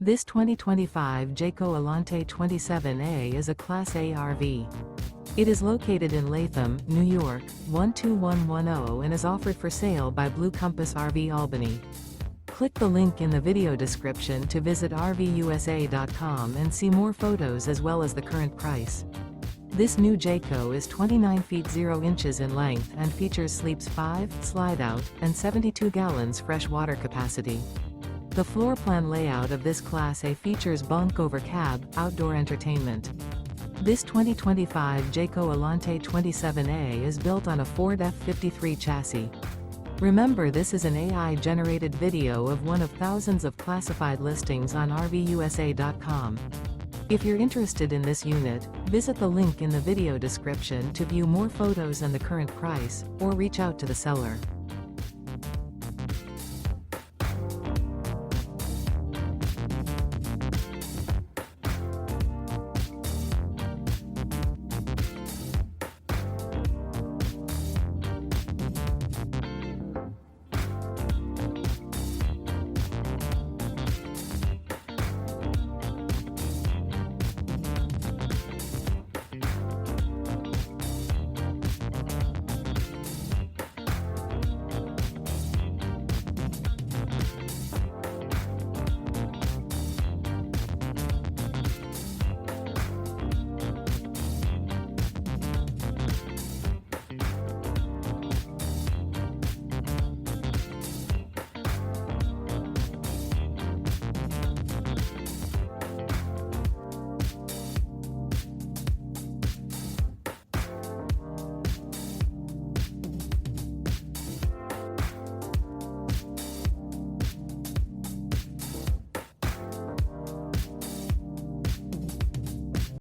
This 2025 Jayco Alante 27A is a Class A RV. It is located in Latham, New York, 12110 and is offered for sale by Blue Compass RV Albany. Click the link in the video description to visit RVUSA.com and see more photos as well as the current price. This new Jayco is 29 feet 0 inches in length and features sleeps 5, slide-out, and 72 gallons fresh water capacity. The floor plan layout of this Class A features Bunk Over Cab, outdoor entertainment. This 2025 Jayco Alante 27A is built on a Ford F53 chassis. Remember, this is an AI-generated video of one of thousands of classified listings on RVUSA.com. If you're interested in this unit, visit the link in the video description to view more photos and the current price, or reach out to the seller.